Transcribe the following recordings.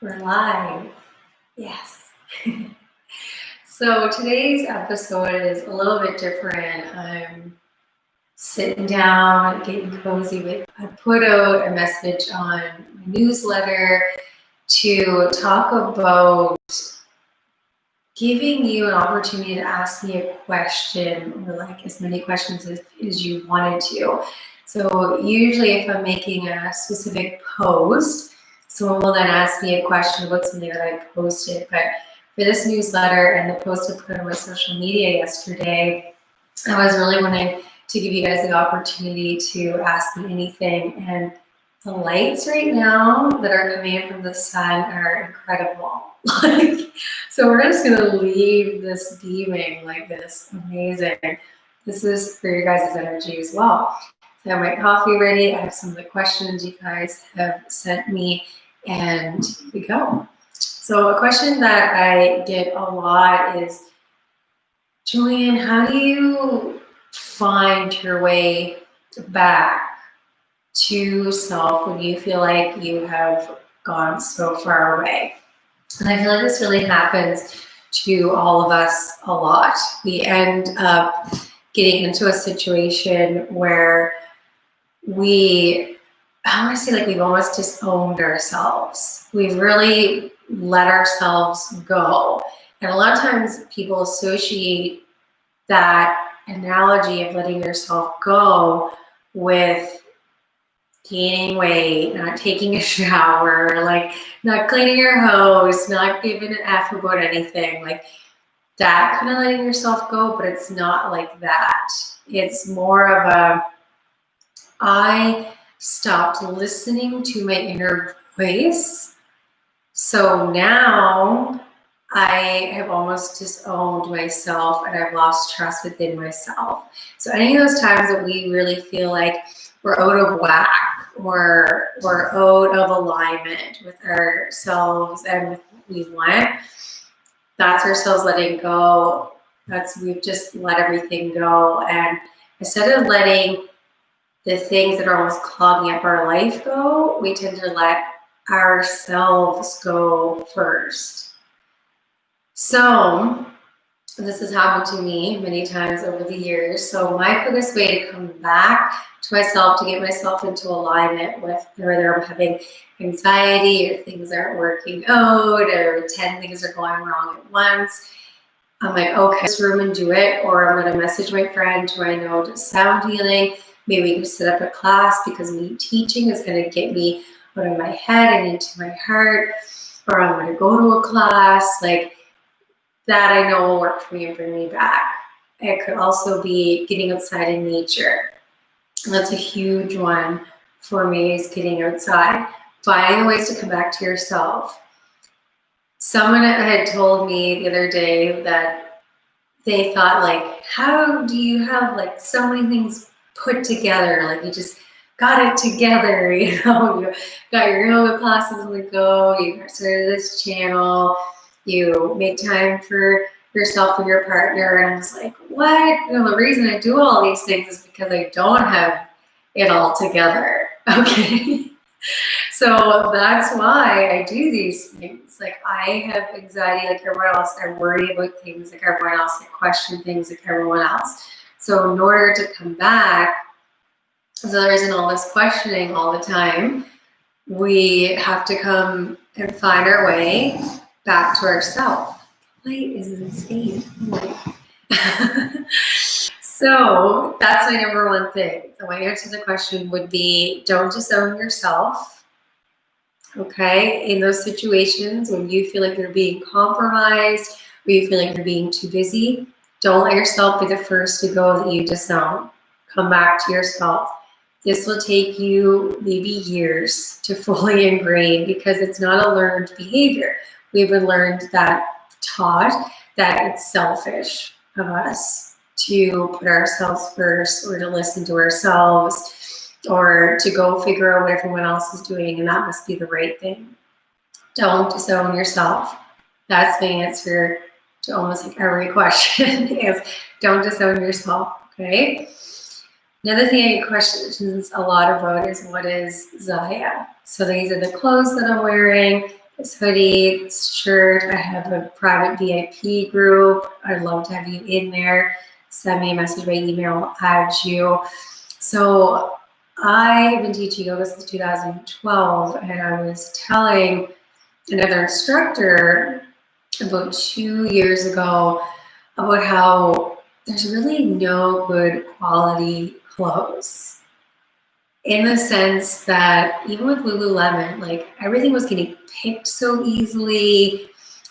We're live. Yes. So today's episode is a little bit different. I'm sitting down, getting cozy with. I put out a message on my newsletter to talk about giving you an opportunity to ask me a question, or like as many questions as you wanted to. So usually if I'm making a specific post, someone will then ask me a question about something that I posted. But for this newsletter and the post I put on my social media yesterday, I was really wanting to give you guys the opportunity to ask me anything. And the lights right now that are coming in from the sun are incredible. So we're just gonna leave this beaming like this. Amazing. This is for your guys' energy as well. So I have my coffee ready. I have some of the questions you guys have sent me, and here we go. So a question that I get a lot is, Juliane, how do you find your way back to self when you feel like you have gone so far away? And I feel like this really happens to all of us a lot. We end up getting into a situation where I want to say like we've almost disowned ourselves. We've really let ourselves go. And a lot of times people associate that analogy of letting yourself go with gaining weight, not taking a shower, like not cleaning your house, not giving an F about anything, like that kind of letting yourself go, but it's not like that. It's more of I stopped listening to my inner voice. So now I have almost disowned myself and I've lost trust within myself. So any of those times that we really feel like we're out of whack or we're out of alignment with ourselves and with what we want, that's ourselves letting go. We've just let everything go. And instead of letting the things that are almost clogging up our life go, we tend to let ourselves go first. So this has happened to me many times over the years. So my quickest way to come back to myself, to get myself into alignment with whether I'm having anxiety or things aren't working out or 10 things are going wrong at once, I'm like, okay, this room and do it, or I'm going to message my friend who I know does sound healing. Maybe we can set up a class because me teaching is going to get me out of my head and into my heart, or I'm going to go to a class like that I know will work for me and bring me back. It could also be getting outside in nature. And that's a huge one for me, is getting outside, finding ways to come back to yourself. Someone had told me the other day that they thought, like, how do you have like so many things put together? Like you just got it together, you know, you got your yoga classes on the go, you started this channel, you make time for yourself and your partner. And I was like, what? You know, the reason I do all these things is because I don't have it all together. Okay. So that's why I do these things. Like I have anxiety like everyone else. I worry about things like everyone else. I question things like everyone else. So in order to come back, so there isn't all this questioning all the time, we have to come and find our way back to ourselves. Light is insane. So that's my number one thing. So my answer to the question would be, don't disown yourself. Okay, in those situations when you feel like you're being compromised or you feel like you're being too busy, don't let yourself be the first to go that you disown. Come back to yourself. This will take you maybe years to fully ingrain because it's not a learned behavior. We've been taught that it's selfish of us to put ourselves first or to listen to ourselves or to go figure out what everyone else is doing and that must be the right thing. Don't disown yourself. That's the answer to almost like every question is don't disown yourself, okay? Another thing I get questions a lot about is what is Zyia? So these are the clothes that I'm wearing. this hoodie, this shirt. I have a private VIP group. I'd love to have you in there. Send me a message by email, I'll add you. So I've been teaching yoga since 2012, and I was telling another instructor about 2 years ago about how there's really no good quality clothes. In the sense that even with Lululemon, like everything was getting picked so easily.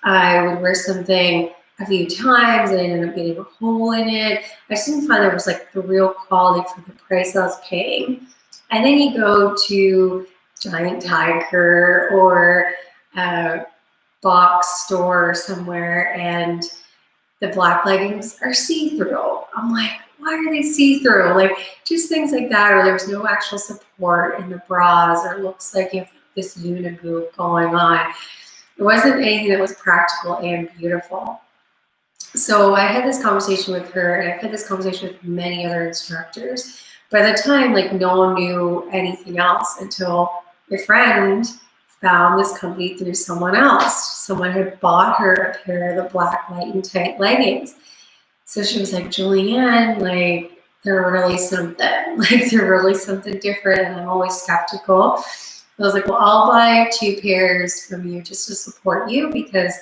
I would wear something a few times and I ended up getting a hole in it. I just didn't find there was like the real quality for the price I was paying. And then you go to Giant Tiger or a box store somewhere and the black leggings are see-through. I'm like, why are they see-through? Like just things like that, or there's no actual support in the bras, or it looks like you have this uniboob going on. It wasn't anything that was practical and beautiful. So I had this conversation with her, and I've had this conversation with many other instructors. By the time, like no one knew anything else until my friend found this company through someone else. Someone had bought her a pair of the black light and tight leggings. So she was like, Juliane, like they're really something. Like they're really something different, and I'm always skeptical. I was like, well, I'll buy 2 pairs from you just to support you because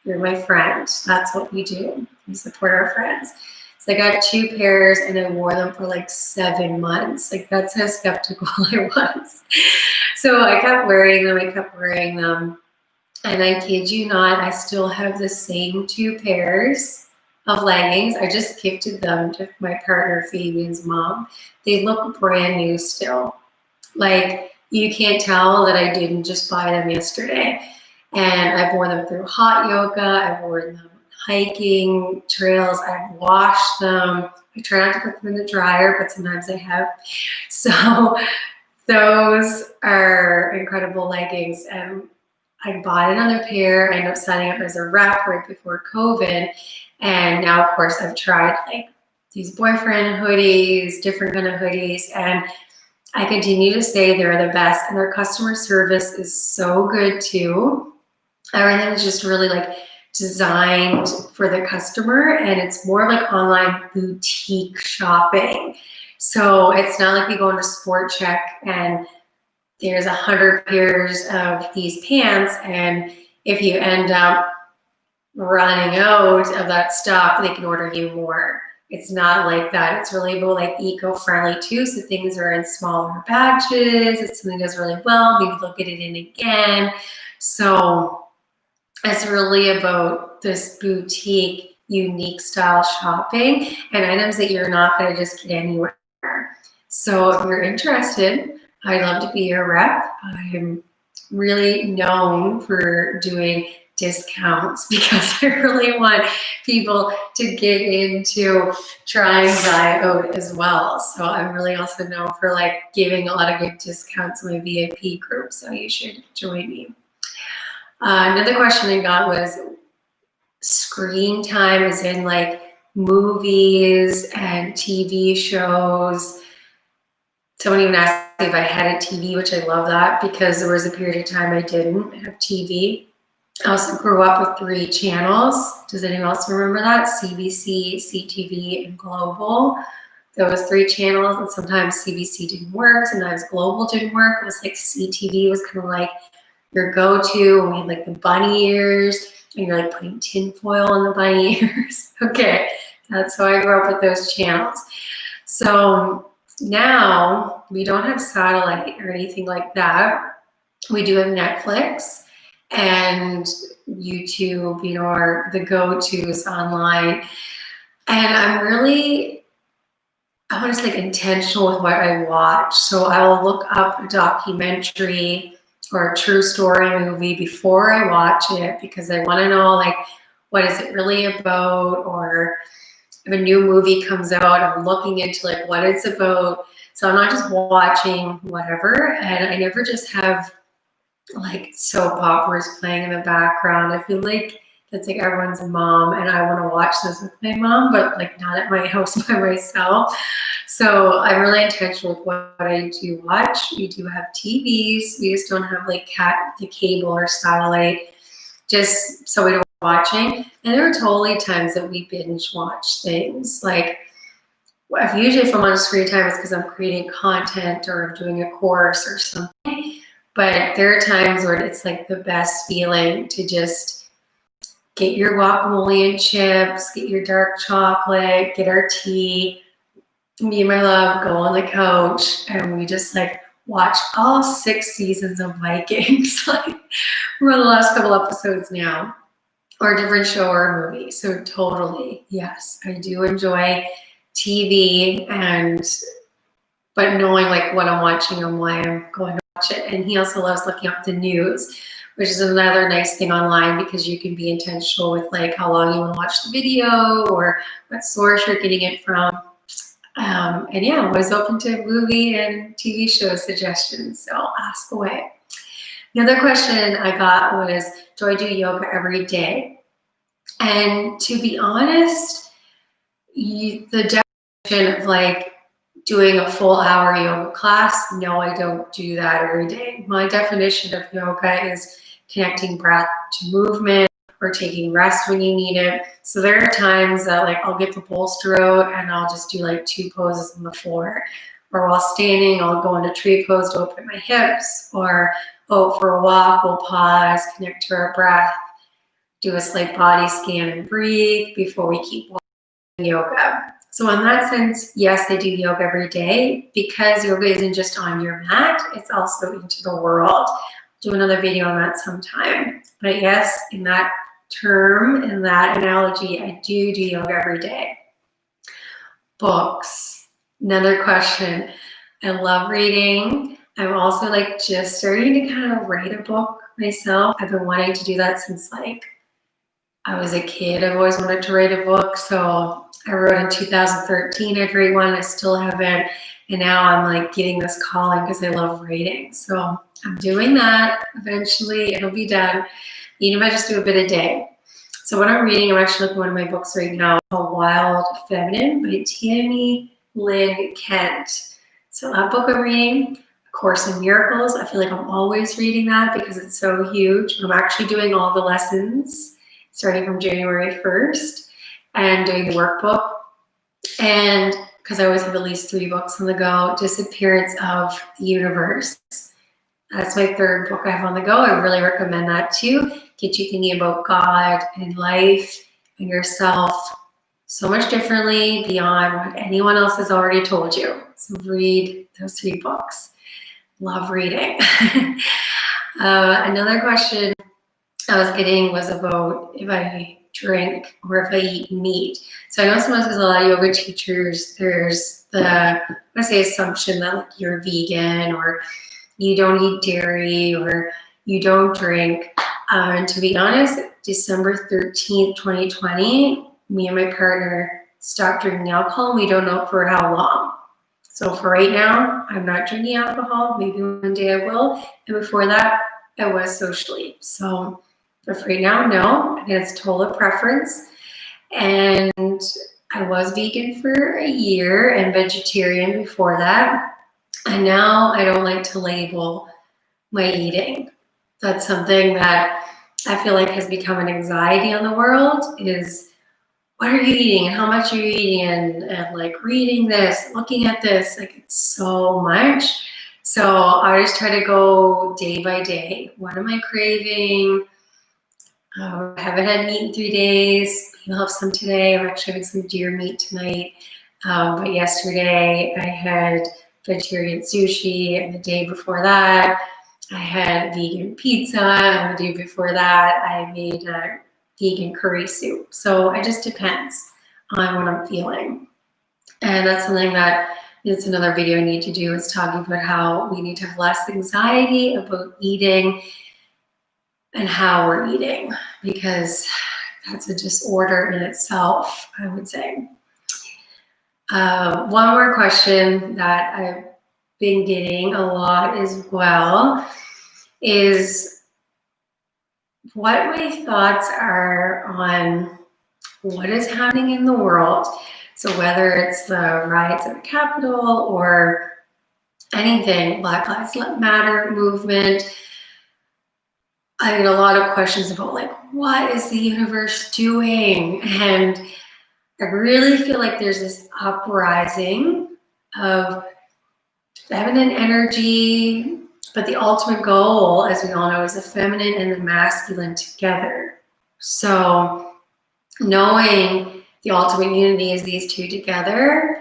you're my friend. That's what we do. We support our friends. So I got 2 pairs and I wore them for like 7 months. Like that's how skeptical I was. So I kept wearing them. And I kid you not, I still have the same 2 pairs of leggings. I just gifted them to my partner, Fabian's mom. They look brand new still. Like you can't tell that I didn't just buy them yesterday. And I've worn them through hot yoga. I've worn them hiking trails. I've washed them. I try not to put them in the dryer, but sometimes I have. So those are incredible leggings. And I bought another pair. I ended up signing up as a rep right before COVID. And now, of course, I've tried like these boyfriend hoodies, different kind of hoodies, and I continue to say they're the best. And their customer service is so good too. Everything is just really like designed for the customer, and it's more like online boutique shopping. So it's not like we go into Sport Check and there's 100 pairs of these pants, and if you end up running out of that stock, they can order you more. It's not like that. It's really about like eco-friendly too. So things are in smaller batches. If something does really well, maybe they'll get it in again. So it's really about this boutique, unique style shopping and items that you're not going to just get anywhere. So if you're interested, I'd love to be your rep. I'm really known for doing discounts because I really want people to get into trying Zyia out as well. So I'm really also known for like giving a lot of good discounts in my VIP group. So you should join me. Another question I got was screen time is in like movies and TV shows. Someone even asked me if I had a TV, which I love that because there was a period of time I didn't have TV. I also grew up with 3 channels. Does anyone else remember that? CBC, CTV, and Global. There was 3 channels, and sometimes CBC didn't work, sometimes Global didn't work. It was like CTV was kind of like your go-to, and we had like the bunny ears, and you're like putting tinfoil on the bunny ears. Okay, that's how I grew up with those channels. So now we don't have satellite or anything like that. We do have Netflix and YouTube, you know, are the go-tos online. And I'm really, I want to say like intentional with what I watch. So I will look up a documentary or a true story movie before I watch it because I want to know like, what is it really about? Or if a new movie comes out, I'm looking into like what it's about. So I'm not just watching whatever, and I never just have like soap operas playing in the background. I feel like That's like everyone's mom, and I want to watch this with my mom, but like not at my house by myself. So I'm really intentional with what I do watch. We do have TVs. We just don't have like the cable or satellite, just so we don't watching. And there are totally times that we binge watch things. Like if I'm on screen time, it's because I'm creating content or I'm doing a course or something. But there are times where it's like the best feeling to just get your guacamole and chips, get your dark chocolate, get our tea. Me and my love go on the couch and we just like watch all 6 seasons of Vikings. Like we're on the last couple episodes now, or a different show or movie. So totally, yes, I do enjoy TV, but knowing like what I'm watching and why I'm going to watch it. And he also loves looking up the news, which is another nice thing online, because you can be intentional with like how long you want to watch the video or what source you're getting it from. And yeah, I'm always open to movie and TV show suggestions, so ask away. Another question I got was, do I do yoga every day? And to be honest, the definition of like doing a full hour yoga class, no, I don't do that every day. My definition of yoga is connecting breath to movement or taking rest when you need it. So there are times that like I'll get the bolster out and I'll just do like 2 poses on the floor. Or while standing, I'll go into tree pose to open my hips, or for a walk, we'll pause, connect to our breath, do a slight body scan and breathe before we keep walking yoga. So in that sense, yes, I do yoga every day, because yoga isn't just on your mat, it's also into the world. I'll do another video on that sometime. But yes, in that term, in that analogy, I do yoga every day. Books, another question. I love reading. I'm also like just starting to kind of write a book myself. I've been wanting to do that since like I was a kid. I've always wanted to write a book. So I wrote in 2013, I'd write one. I still haven't. And now I'm like getting this calling because I love writing. So I'm doing that. Eventually it'll be done, even if I just do a bit a day. So what I'm reading, I'm actually looking at one of my books right now called Wild Feminine by Tammy Lynn Kent. So that book I'm reading, A Course in Miracles. I feel like I'm always reading that because it's so huge. I'm actually doing all the lessons starting from January 1st and doing the workbook. And because I always have at least 3 books on the go, Disappearance of the Universe. That's my 3rd book I have on the go. I really recommend that too. Get you thinking about God and life and yourself so much differently beyond what anyone else has already told you. So read those 3 books. Love reading. Another question I was getting was about if I drink or if I eat meat. So I know sometimes there's a lot of yoga teachers, there's the, assumption that like you're vegan or you don't eat dairy or you don't drink. And to be honest, December 13th, 2020, me and my partner stopped drinking alcohol, and we don't know for how long. So for right now, I'm not drinking alcohol. Maybe one day I will. And before that, I was socially. So but for right now, no. I think it's total preference. And I was vegan for a year and vegetarian before that. And now I don't like to label my eating. That's something that I feel like has become an anxiety on the world, is what are you eating and how much are you eating, and like reading this, looking at this, like it's so much. So I just try to go day by day. What am I craving? I haven't had meat in 3 days. Maybe I'll have some today. I'm actually having some deer meat tonight. But yesterday I had vegetarian sushi, and the day before that I had vegan pizza, and the day before that I made a vegan curry soup. So it just depends on what I'm feeling. And that's something that it's another video I need to do, is talking about how we need to have less anxiety about eating and how we're eating, because that's a disorder in itself, I would say. One more question that I've been getting a lot as well is, what my thoughts are on what is happening in the world. So whether it's the riots at the Capitol or anything, Black Lives Matter movement, I get a lot of questions about like, what is the universe doing? And I really feel like there's this uprising of feminine energy, but the ultimate goal, as we all know, is the feminine and the masculine together. So knowing the ultimate unity is these two together,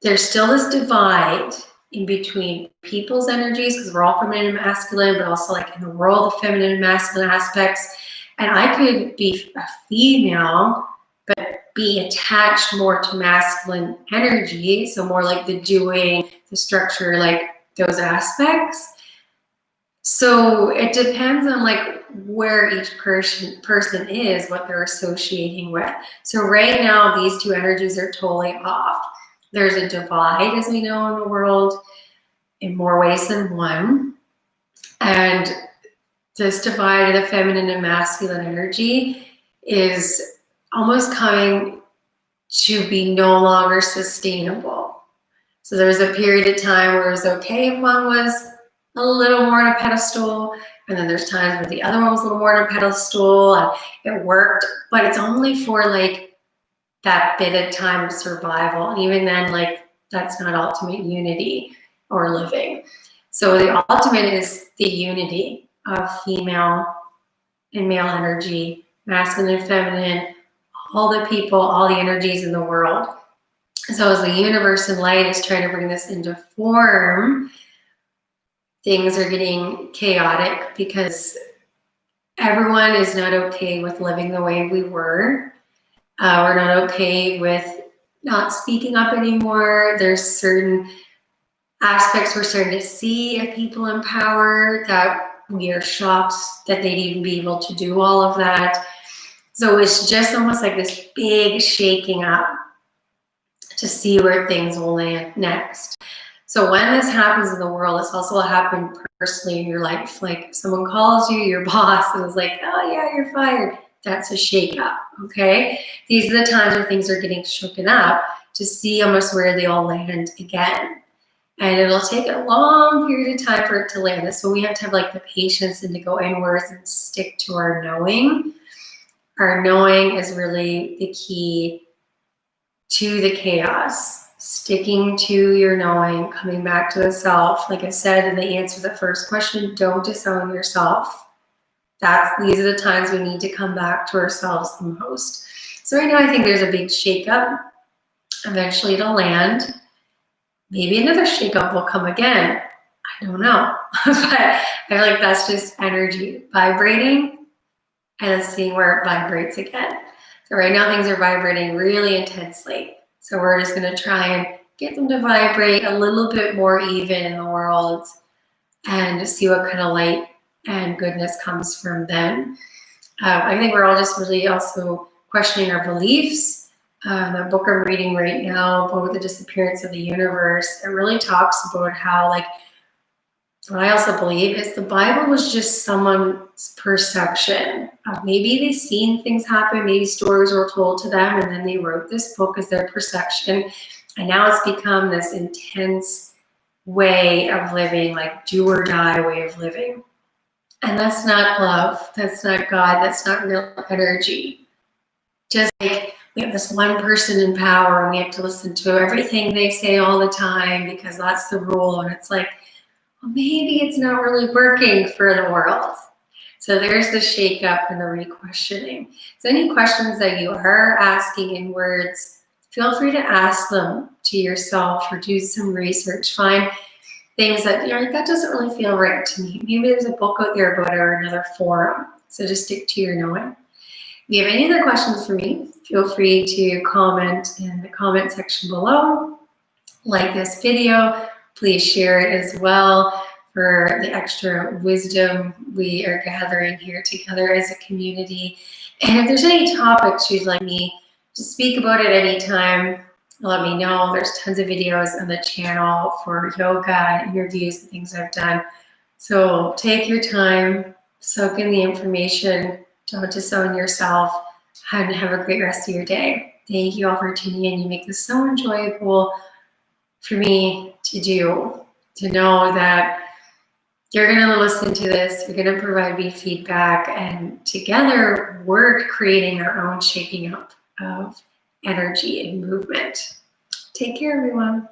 there's still this divide in between people's energies, because we're all feminine and masculine, but also like in the world of feminine and masculine aspects. And I could be a female, but be attached more to masculine energy, so more like the doing, the structure, like those aspects. So it depends on like where each person is, what they're associating with. So right now, these two energies are totally off. There's a divide, as we know, in the world in more ways than one. And this divide of the feminine and masculine energy is almost coming to be no longer sustainable. So there was a period of time where it was okay if one was a little more on a pedestal, and then there's times where the other one was a little more on a pedestal, and it worked, but it's only for like that bit of time of survival. And even then, like, that's not ultimate unity or living. So the ultimate is the unity of female and male energy, masculine and feminine, all the people, all the energies in the world. So as the universe and light is trying to bring this into form, things are getting chaotic because everyone is not okay with living the way we were. We're not okay with not speaking up anymore. There's certain aspects we're starting to see of people in power that we are shocked that they'd even be able to do all of that. So it's just almost like this big shaking up to see where things will land next. So when this happens in the world, this also will happen personally in your life. Like if someone calls you, your boss, and is like, oh yeah, you're fired. That's a shake up, okay? These are the times where things are getting shooken up to see almost where they all land again. And it'll take a long period of time for it to land. So we have to have like the patience and to go inwards and stick to our knowing. Our knowing is really the key to the chaos. Sticking to your knowing, coming back to the self. Like I said in the answer to the first question, don't disown yourself. These are the times we need to come back to ourselves the most. So right now I think there's a big shakeup. Eventually it'll land. Maybe another shakeup will come again. I don't know. But I feel like that's just energy vibrating and seeing where it vibrates again. So right now things are vibrating really intensely. So we're just going to try and get them to vibrate a little bit more even in the world and see what kind of light and goodness comes from them. I think we're all just really also questioning our beliefs. The book I'm reading right now, about the disappearance of the universe, it really talks about how, like, what I also believe is the Bible was just someone's perception of maybe they've seen things happen, maybe stories were told to them, and then they wrote this book as their perception. And now it's become this intense way of living, like do or die way of living. And that's not love. That's not God. That's not real energy. Just like we have this one person in power and we have to listen to everything they say all the time because that's the rule. And it's like, well, maybe it's not really working for the world. So there's the shake up and the re-questioning. So any questions that you are asking in words, feel free to ask them to yourself or do some research. Find things that you're like, that doesn't really feel right to me. Maybe there's a book out there about it or another forum. So just stick to your knowing. If you have any other questions for me, feel free to comment in the comment section below. Like this video, please share it as well for the extra wisdom we are gathering here together as a community. And if there's any topics you'd like me to speak about at any time, let me know. There's tons of videos on the channel for yoga and interviews and things I've done. So take your time, soak in the information, don't disown yourself, and have a great rest of your day. Thank you all for tuning in. You make this so enjoyable for me to do, to know that you're going to listen to this, you're going to provide me feedback, and together we're creating our own shaking up of energy and movement. Take care, everyone.